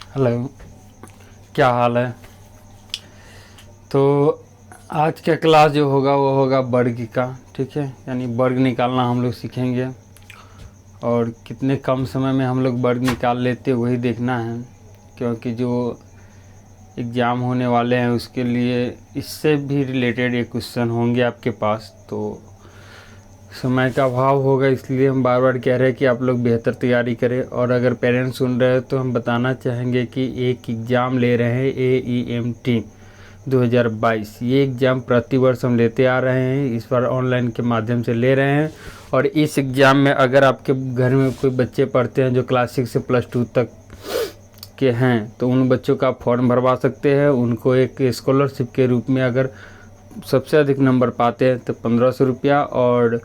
Hello, क्या हाल है। तो आज का क्लास जो होगा वो होगा वर्ग का। ठीक है, यानी वर्ग निकालना हम लोग सीखेंगे और कितने कम समय में हम लोग वर्ग निकाल लेते वही देखना है, क्योंकि जो एग्ज़ाम होने वाले हैं उसके लिए इससे भी रिलेटेड एक क्वेश्चन होंगे आपके पास। तो समय का अभाव होगा, इसलिए हम बार बार कह रहे हैं कि आप लोग बेहतर तैयारी करें। और अगर पेरेंट्स सुन रहे हैं तो हम बताना चाहेंगे कि एक एग्ज़ाम ले रहे हैं AEMT 2022। ये एग्ज़ाम प्रतिवर्ष हम लेते आ रहे हैं, इस बार ऑनलाइन के माध्यम से ले रहे हैं। और इस एग्ज़ाम में अगर आपके घर में कोई बच्चे पढ़ते हैं जो क्लास 6 से +2 तक के हैं तो उन बच्चों का फॉर्म भरवा सकते हैं। उनको एक स्कॉलरशिप के रूप में अगर सबसे अधिक नंबर पाते हैं तो 1500 रुपया, और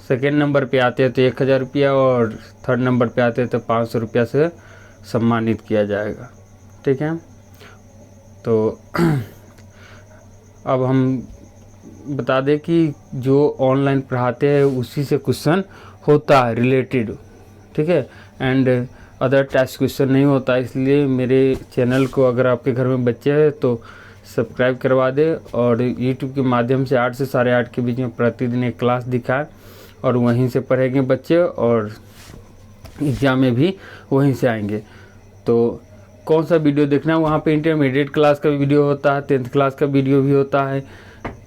सेकेंड नंबर पे आते हैं तो 1000 रुपया, और थर्ड नंबर पे आते हैं तो 500 रुपया से सम्मानित किया जाएगा। ठीक है, तो अब हम बता दें कि जो ऑनलाइन पढ़ाते हैं उसी से क्वेश्चन होता है रिलेटेड। ठीक है, एंड अदर टेस्ट क्वेश्चन नहीं होता। इसलिए मेरे चैनल को अगर आपके घर में बच्चे हैं तो सब्सक्राइब करवा दे, और यूट्यूब के माध्यम से 8 से 8:30 के बीच में प्रतिदिन एक क्लास दिखाए और वहीं से पढ़ेंगे बच्चे, और एग्ज़ाम में भी वहीं से आएंगे। तो कौन सा वीडियो देखना है, वहाँ पे इंटरमीडिएट क्लास का वीडियो होता है, 10th क्लास का वीडियो भी होता है,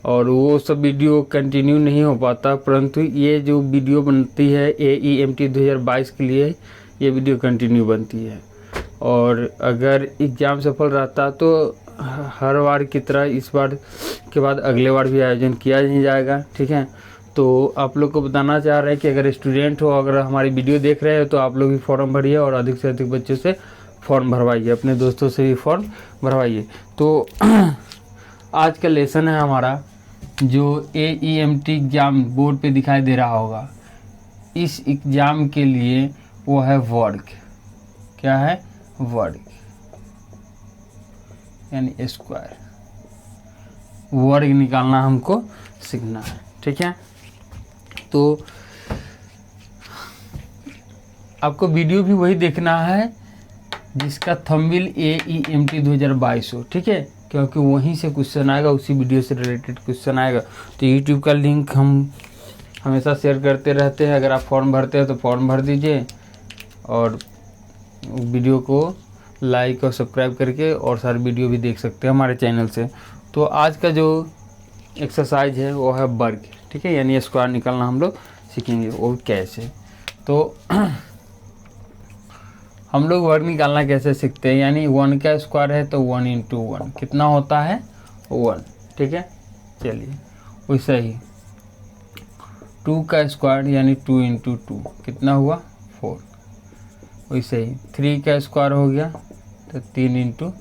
और वो सब वीडियो कंटिन्यू नहीं हो पाता। परंतु ये जो वीडियो बनती है AEMT 2022 के लिए, ये वीडियो कंटिन्यू बनती है। और अगर एग्ज़ाम सफल रहता तो हर बार की तरह इस बार के बाद अगले बार भी आयोजन किया नहीं जाएगा। ठीक है, तो आप लोग को बताना चाह रहे हैं कि अगर स्टूडेंट हो, अगर हमारी वीडियो देख रहे हो तो आप लोग भी फॉर्म भरिए और अधिक से अधिक बच्चों से फॉर्म भरवाइए, अपने दोस्तों से भी फॉर्म भरवाइए। तो आज का लेसन है हमारा जो AEMT एग्ज़ाम बोर्ड पे दिखाई दे रहा होगा, इस एग्ज़ाम के लिए वो है वर्ग। क्या है? वर्ग यानी स्क्वायर। वर्ग निकालना हमको सीखना है। ठीक है, तो आपको वीडियो भी वही देखना है जिसका थंबनेल AEMT 2022 हो। ठीक है, क्योंकि वहीं से क्वेश्चन आएगा, उसी वीडियो से रिलेटेड क्वेश्चन आएगा। तो यूट्यूब का लिंक हम हमेशा शेयर करते रहते हैं। अगर आप फॉर्म भरते हैं तो फॉर्म भर दीजिए, और वीडियो को लाइक और सब्सक्राइब करके और सारे वीडियो भी देख सकते हैं हमारे चैनल से। तो आज का जो एक्सरसाइज है वो है वर्ग। ठीक है, यानी स्क्वायर निकालना हम लोग सीखेंगे, वो कैसे। तो हम लोग वर्ग निकालना कैसे सीखते हैं, यानी 1 का स्क्वायर है तो 1 × 1 कितना होता है? 1। ठीक है, चलिए वैसे ही 2 का स्क्वायर यानी 2 × 2 कितना हुआ? 4। वैसे ही 3 का स्क्वायर हो गया तो 3 ×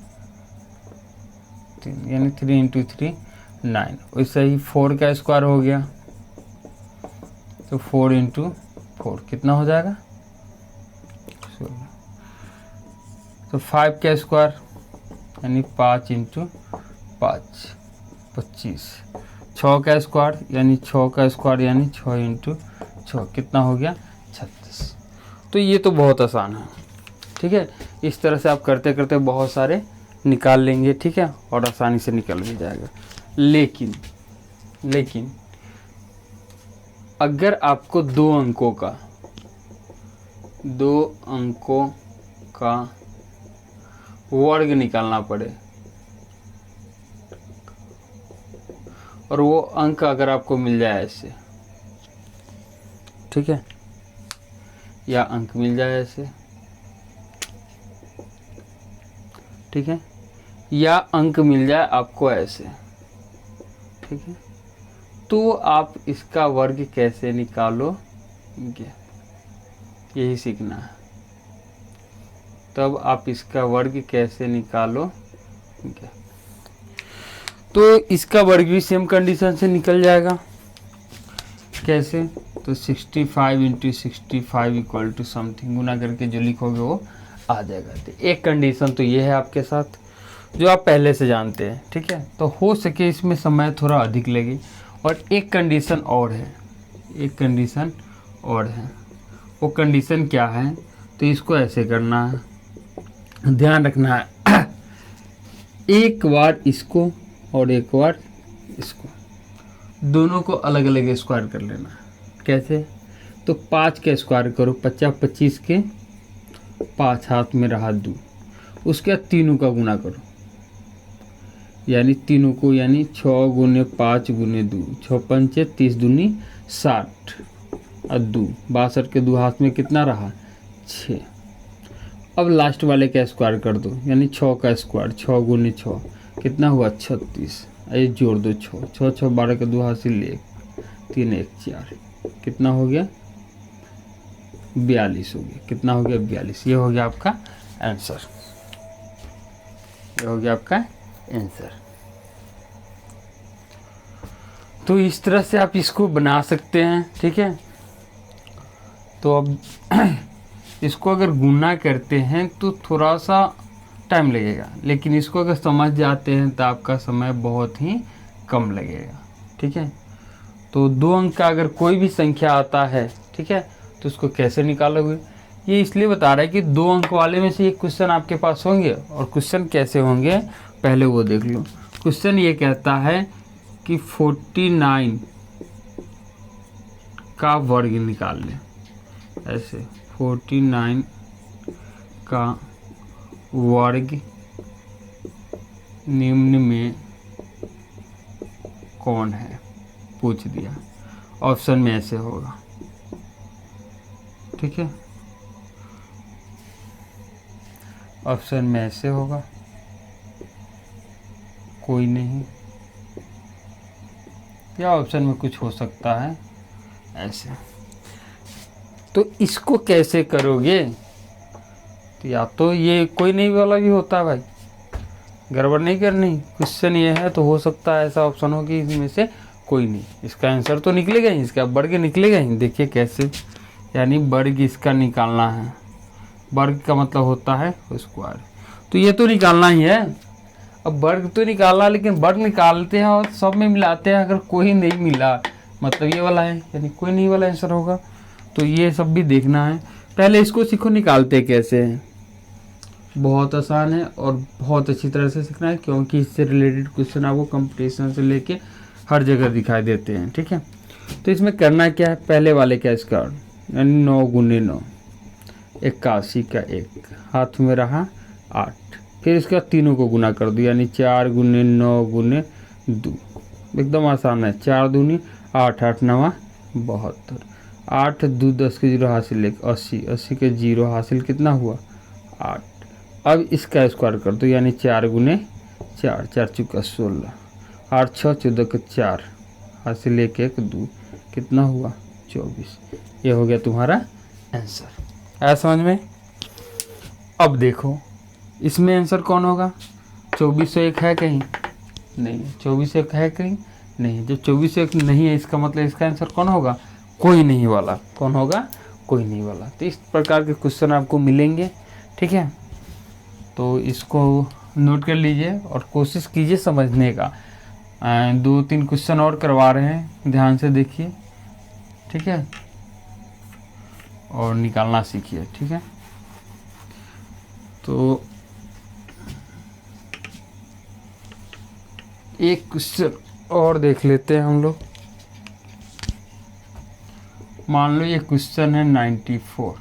3 यानी 3 × 3 9। वैसे ही 4 का स्क्वायर हो गया तो 4 × 4 कितना हो जाएगा? 16। तो 5 का स्क्वायर यानी 5 × 5 25। 6 का स्क्वायर यानी 6 का स्क्वायर यानी 6 × 6 कितना हो गया? 36। तो ये तो बहुत आसान है। ठीक है, इस तरह से आप करते करते बहुत सारे निकाल लेंगे। ठीक है, और आसानी से निकल भी जाएगा। लेकिन अगर आपको 2 अंकों का वर्ग निकालना पड़े, और वो अंक अगर आपको मिल जाए ऐसे, ठीक है, या अंक मिल जाए ऐसे, ठीक है, या अंक मिल जाए आपको ऐसे, ठीक है, तो आप इसका वर्ग कैसे निकालोगे यही सीखना है। तब आप इसका वर्ग कैसे निकालोगे, तो इसका वर्ग भी सेम कंडीशन से निकल जाएगा। कैसे? तो 65 × 65 = समथिंग गुना करके जो लिखोगे वो आ जाएगा। तो एक कंडीशन तो ये है आपके साथ जो आप पहले से जानते हैं। ठीक है, तो हो सके इसमें समय थोड़ा अधिक लगे। और एक कंडीशन और है, वो कंडीशन क्या है? तो इसको ऐसे करना है, ध्यान रखना है एक बार इसको और एक बार इसको, दोनों को अलग अलग स्क्वायर कर लेना है। कैसे? तो 5 का स्क्वायर करो, 50 25 के 5 हाथ में रहा 2, उसके बाद तीनों का गुना करो, यानी तीनों को, यानी 6 गुने 5 गुने 2, 6 पंचे 30 दूनी 60 और 2 62 के 2 हाथ में कितना रहा 6। अब लास्ट वाले का स्क्वायर कर दो, यानी 6 का स्क्वायर, 6 गुने 6 कितना हुआ 36, ये जोड़ दो 6 6 6 12 के 2 हासिल 1 3 1 4, कितना हो गया 42 हो गया। कितना हो गया 42। ये हो गया आपका आंसर, ये हो गया आपका आंसर। तो इस तरह से आप इसको बना सकते हैं, ठीक है। तो अब इसको अगर गुना करते हैं तो थोड़ा सा टाइम लगेगा, लेकिन इसको अगर समझ जाते हैं तो आपका समय बहुत ही कम लगेगा, ठीक है। तो 2 अंक का अगर कोई भी संख्या आता है, ठीक है, तो उसको कैसे निकालोगे, ये इसलिए बता रहा है कि 2 अंक वाले में से एक क्वेश्चन आपके पास होंगे, और क्वेश्चन कैसे होंगे पहले वो देख लो। क्वेश्चन ये कहता है कि 49 का वर्ग निकाल लें। ऐसे 49 का वर्ग निम्न में कौन है, पूछ दिया। ऑप्शन में ऐसे होगा, ठीक है, ऑप्शन में ऐसे होगा, कोई नहीं, या ऑप्शन में कुछ हो सकता है ऐसे। तो इसको कैसे करोगे, तो या तो ये कोई नहीं वाला भी होता है भाई, गड़बड़ नहीं करनी। क्वेश्चन ये है तो हो सकता है ऐसा ऑप्शन हो कि इसमें से कोई नहीं, इसका आंसर तो निकलेगा ही, इसका वर्ग निकलेगा ही। देखिए कैसे, यानी वर्ग इसका निकालना है, वर्ग का मतलब होता है स्क्वायर, तो ये तो निकालना ही है। अब वर्ग तो निकालना, लेकिन वर्ग निकालते हैं और सब में मिलाते हैं, अगर कोई नहीं मिला मतलब ये वाला है, यानी कोई नहीं वाला आंसर होगा। तो ये सब भी देखना है। पहले इसको सीखो निकालते कैसे हैं, बहुत आसान है और बहुत अच्छी तरह से सीखना है, क्योंकि इससे रिलेटेड क्वेश्चन आपको कंपटीशन से लेके हर जगह दिखाई देते हैं, ठीक है। तो इसमें करना क्या है, पहले वाले का स्क्वायर, यानी 9 गुने 9 81 का 1 हाथ में रहा 8, फिर इसका तीनों को गुना कर दो, यानी 4 गुने 9 गुने 2, एकदम आसान है। 4 दूनी 8 8 9 72, 8 2 10 के 0 हासिल 1 80, 80 के 0 हासिल कितना हुआ 8। अब इसका स्क्वायर कर दो, यानी 4 गुने 4 4 चुका 16, 8 6 14 के 4 हासिल 1 1 2, कितना हुआ 24। ये हो गया तुम्हारा आंसर। आया समझ में? अब देखो इसमें आंसर कौन होगा, 2401 है कहीं नहीं, 2401 है कहीं नहीं। जब 2401 नहीं है, इसका मतलब इसका आंसर कौन होगा, कोई नहीं वाला। कौन होगा, कोई नहीं वाला। तो इस प्रकार के क्वेश्चन आपको मिलेंगे, ठीक है। तो इसको नोट कर लीजिए और कोशिश कीजिए समझने का। 2-3 क्वेश्चन और करवा रहे हैं, ध्यान से देखिए, ठीक है, और निकालना सीखिए, ठीक है। तो एक क्वेश्चन और देख लेते हैं हम लोग। मान लो ये क्वेश्चन है 94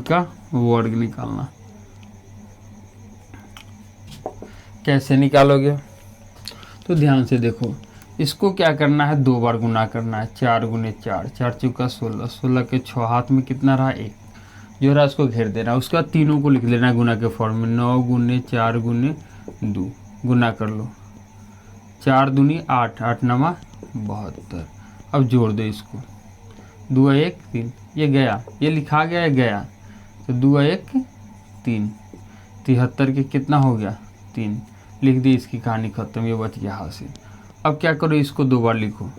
का वर्ग निकालना। कैसे निकालोगे, तो ध्यान से देखो। इसको क्या करना है, 2 बार गुना करना है। 4 गुने 4 4 चुका 16, 16 के 6 हाथ में कितना रहा 1, जो रहा उसको घेर देना। उसके बाद तीनों को लिख लेना गुना के फॉर्म में। 9 गुने 4 गुने 2 गुना कर लो, 4 दूनी 8 8 9 72। अब जोड़ दो इसको, 2 1 3, ये गया, ये लिखा गया, ये गया, तो 2 1 3, 73 के कितना हो गया 3, लिख दी, इसकी कहानी खत्म, ये बच गया हासिल। अब क्या करो, इसको 2 बार लिखो,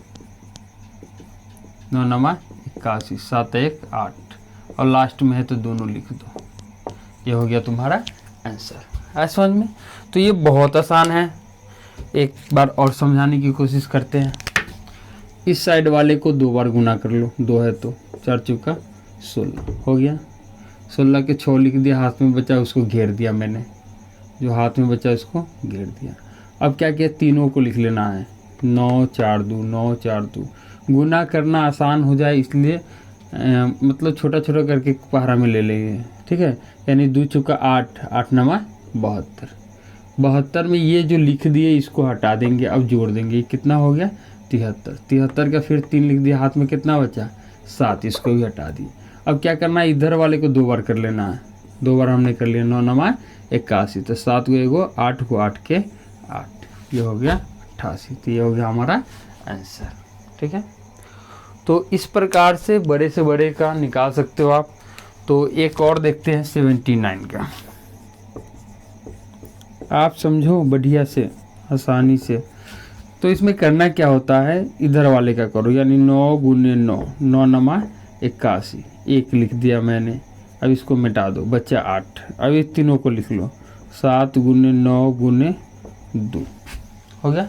9 9 81, 7 1 8, और लास्ट में है तो दोनों लिख दो। ये हो गया तुम्हारा आंसर। है समझ में? तो ये बहुत आसान है। एक बार और समझाने की कोशिश करते हैं। इस साइड वाले को 2 बार गुना कर लो, 2 है तो 4 चुका 16 हो गया। 16 के 6 लिख दिया, हाथ में बचा उसको घेर दिया मैंने, जो हाथ में बचा उसको घेर दिया। अब क्या किया, तीनों को लिख लेना है, 9 4 2, 9 4 2। गुना करना आसान हो जाए इसलिए मतलब छोटा छोटा करके पहाड़ा में ले लेंगे, ठीक है। यानी 2 चौका 8, 8 9 72। 72 में ये जो लिख दिए इसको हटा देंगे, अब जोड़ देंगे, ये कितना हो गया 73। 73 का फिर 3 लिख दिया, हाथ में कितना बचा 7, इसको भी हटा दिए। अब क्या करना है, इधर वाले को 2 बार कर लेना है, 2 बार हमने कर लिया, 9 9 81। तो 7 को 1 8 को 8 के 8, ये हो गया 88। तो ये हो गया हमारा आंसर, ठीक है। तो इस प्रकार से बड़े का निकाल सकते हो आप। तो एक और देखते हैं 79 का, आप समझो बढ़िया से, आसानी से। तो इसमें करना क्या होता है, इधर वाले का करो, यानी 9 गुने 9, 9 9 81, 1 लिख दिया मैंने। अब इसको मिटा दो, बच्चा 8। अब ये तीनों को लिख लो, 7 गुने 9 गुने 2 हो गया।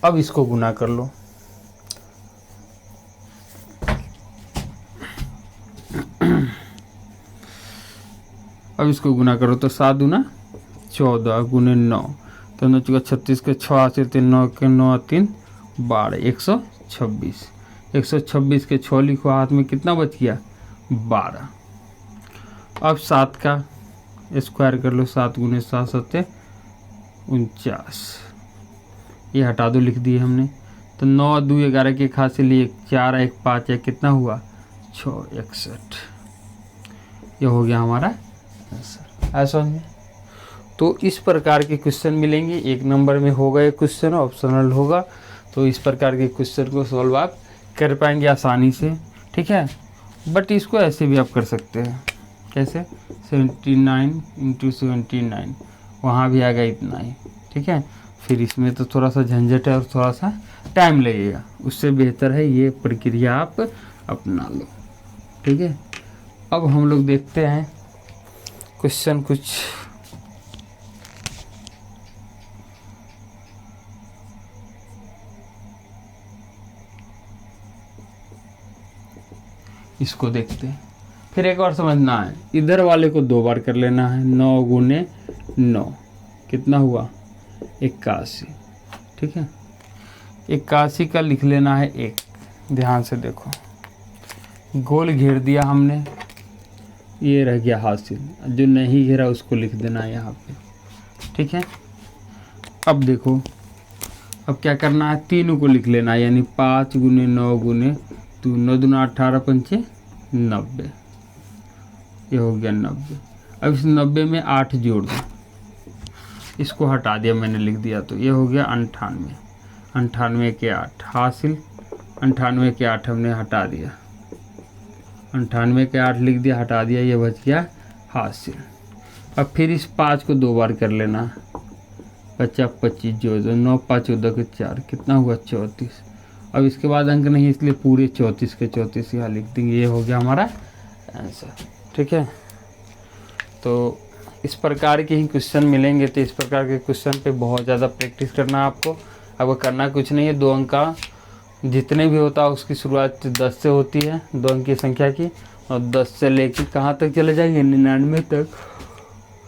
अब इसको गुना कर लो, अब इसको गुना करो तो 7 दूना 14 गुने 9, तो 9 चौका 36 के 6 8 3 9 के 9 3 12, 126। 126 के 6 लिखो, हाथ में कितना बच गया 12। अब 7 का स्क्वायर कर लो, 7 गुने 7 7 49, ये हटा दो, लिख दिए हमने। तो 9 2 11 के खास से लिए 4 1 5 1, कितना हुआ 6 61। ये हो गया हमारा आंसर, ऐसा है। तो इस प्रकार के क्वेश्चन मिलेंगे, 1 नंबर में होगा ये क्वेश्चन, ऑप्शनल होगा। तो इस प्रकार के क्वेश्चन को सॉल्व आप कर पाएंगे आसानी से, ठीक है। बट इसको ऐसे भी आप कर सकते हैं, कैसे 79 × 79, वहाँ भी आएगा इतना ही, ठीक है। फिर इसमें तो थोड़ा सा झंझट है और थोड़ा सा टाइम लगेगा, उससे बेहतर है ये प्रक्रिया आप अपना लो, ठीक है। अब हम लोग देखते हैं क्वेश्चन कुछ इसको देखते हैं। फिर एक और समझना है, इधर वाले को 2 बार कर लेना है, 9 गुने 9 कितना हुआ 81, ठीक है। 81 का लिख लेना है 1, ध्यान से देखो, गोल घेर दिया हमने, ये रह गया हासिल, जो नहीं घेरा उसको लिख देना है यहाँ पे, ठीक है। अब देखो, अब क्या करना है, तीनों को लिख लेना है, यानी 5 गुने 9 गुने 2, 9 दूना 18 पंचे 90, ये हो गया 90। अब इस 90 में 8 जोड़ दो, इसको हटा दिया मैंने, लिख दिया, तो ये हो गया 98। 98 के 8 हासिल, 98 के 8 हमने हटा दिया, 98 के 8 लिख दिया, हटा दिया, ये बच गया हासिल। अब फिर इस 5 को 2 बार कर लेना, बच्चा 25 जोड़ दो, 9 5 14 के 4, कितना हुआ 34। अब इसके बाद अंक नहीं, इसलिए पूरे 34 के 34 यहाँ लिख देंगे, ये हो गया हमारा आंसर, ठीक है। तो इस प्रकार के ही क्वेश्चन मिलेंगे। तो इस प्रकार के क्वेश्चन पे बहुत ज़्यादा प्रैक्टिस करना है आपको करना कुछ नहीं है, 2 अंक का जितने भी होता है उसकी शुरुआत 10 से होती है, 2 अंक की संख्या की, और 10 से लेकर कहाँ तक चले जाएंगे 99 तक।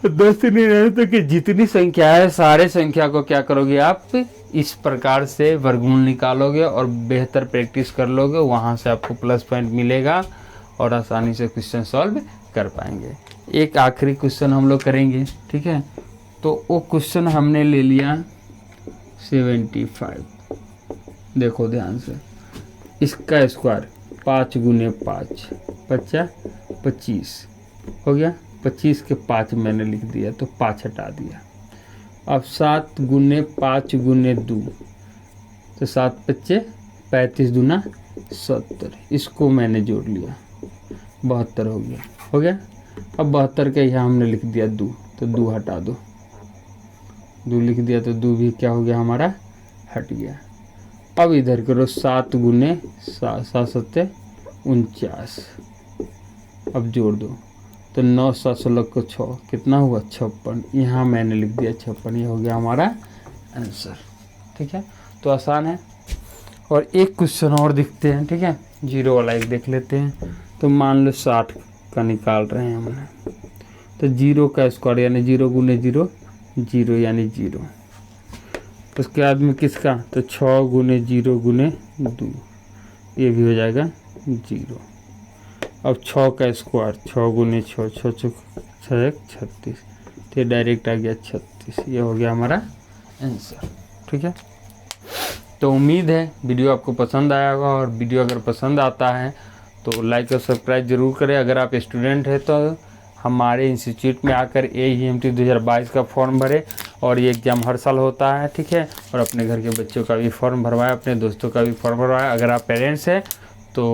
10 से 99 तक की जितनी संख्या है, सारे संख्या को क्या करोगे आप इस प्रकार से वर्गमूल निकालोगे और बेहतर प्रैक्टिस कर लोगे, वहाँ से आपको प्लस पॉइंट मिलेगा और आसानी से क्वेश्चन सॉल्व कर पाएंगे। एक आखिरी क्वेश्चन हम लोग करेंगे, ठीक है। तो वो क्वेश्चन हमने ले लिया 75, देखो ध्यान से, इसका स्क्वायर 5 गुने 5 25 हो गया, 25 के 5 मैंने लिख दिया, तो 5 हटा दिया। अब 7 गुने 5 गुने 2, तो 7 5 35 दूना 70, इसको मैंने जोड़ लिया, 72 हो गया। अब 72 के यहाँ हमने लिख दिया 2, तो 2 हटा दो, 2 लिख दिया, तो 2 भी क्या हो गया हमारा हट गया। अब इधर करो 7 गुने 7 7 49, अब जोड़ दो, तो 9 7 16 को 6, कितना हुआ 56, यहाँ मैंने लिख दिया 56, ये हो गया हमारा आंसर, ठीक है। तो आसान है। और एक क्वेश्चन और दिखते हैं, ठीक है, 0 वाला एक देख लेते हैं। तो मान लो 60 का निकाल रहे हैं हमने। तो 0 का स्क्वायर यानी 0 गुने 0 0 यानी 0। उसके बाद में किसका, तो 6 गुने 0 गुने 2, ये भी हो जाएगा 0। अब 6 का स्क्वायर 6 गुने 6 6 6 36, तो ये डायरेक्ट आ गया 36। ये हो गया हमारा आंसर। ठीक है, तो उम्मीद है वीडियो आपको पसंद आया होगा, और वीडियो अगर पसंद आता है तो लाइक और सब्सक्राइब जरूर करें। अगर आप स्टूडेंट हैं तो हमारे इंस्टीट्यूट में आकर AEMT 2022 का फॉर्म भरें, और ये एग्ज़ाम हर साल होता है। ठीक है, और अपने घर के बच्चों का भी फॉर्म भरवाएं, अपने दोस्तों का भी फॉर्म भरवाएं। अगर आप पेरेंट्स हैं तो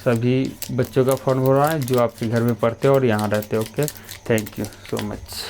सभी बच्चों का फॉर्म भरवाएं जो आपके घर में पढ़ते हो और यहाँ रहते हो। Okay, thank you so much.